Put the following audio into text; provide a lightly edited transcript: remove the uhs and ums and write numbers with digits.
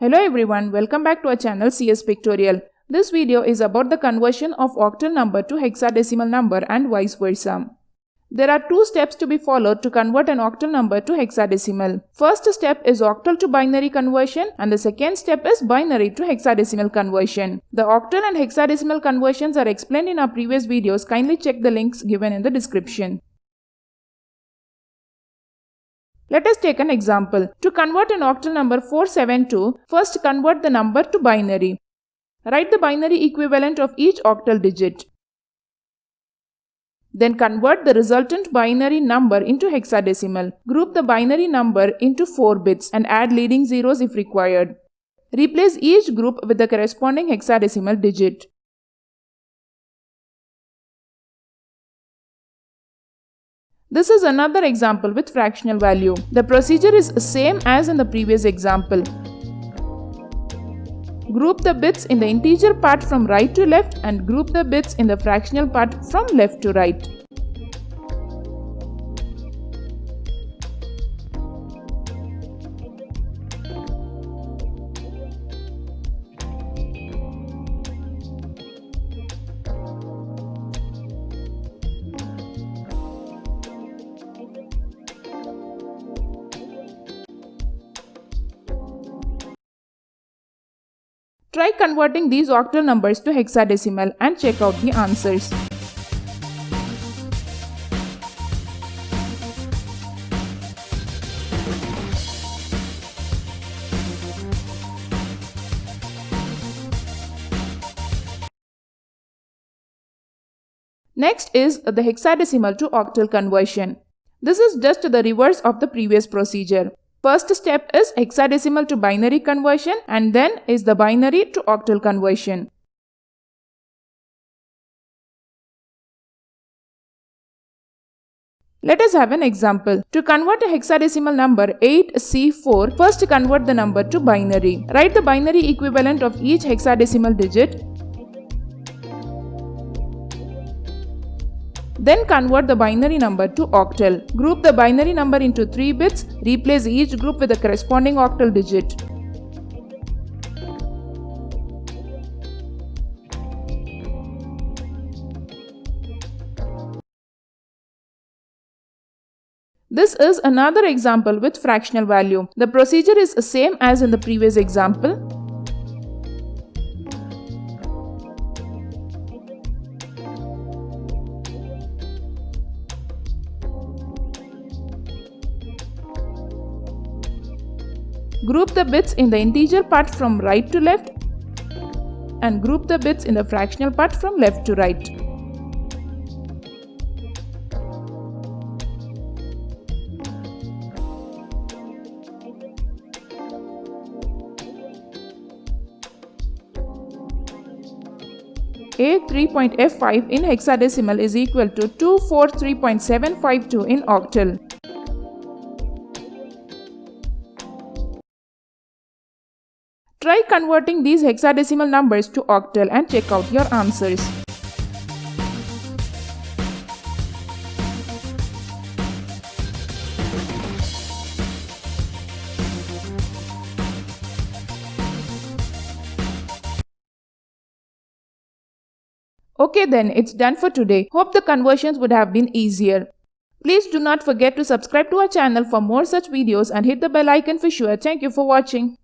Hello everyone, welcome back to our channel CSPictorial. This video is about the conversion of octal number to hexadecimal number and vice versa. There are two steps to be followed to convert an octal number to hexadecimal. First step is octal to binary conversion and the second step is binary to hexadecimal conversion. The octal and hexadecimal conversions are explained in our previous videos. Kindly check the links given in the description. Let us take an example. To convert an octal number 472, first convert the number to binary. Write the binary equivalent of each octal digit. Then convert the resultant binary number into hexadecimal. Group the binary number into 4 bits and add leading zeros if required. Replace each group with the corresponding hexadecimal digit. This is another example with fractional value. The procedure is same as in the previous example. Group the bits in the integer part from right to left and group the bits in the fractional part from left to right. Try converting these octal numbers to hexadecimal and check out the answers. Next is the hexadecimal to octal conversion. This is just the reverse of the previous procedure. First step is hexadecimal to binary conversion and then is the binary to octal conversion. Let us have an example. To convert a hexadecimal number 8C4, first convert the number to binary. Write the binary equivalent of each hexadecimal digit. Then convert the binary number to octal. Group the binary number into 3 bits. Replace each group with a corresponding octal digit. This is another example with fractional value. The procedure is the same as in the previous example. Group the bits in the integer part from right to left and group the bits in the fractional part from left to right. A3.F5 in hexadecimal is equal to 243.752 in octal. Try converting these hexadecimal numbers to octal and check out your answers. Okay then, it's done for today. Hope the conversions would have been easier. Please do not forget to subscribe to our channel for more such videos and hit the bell icon for sure. Thank you for watching.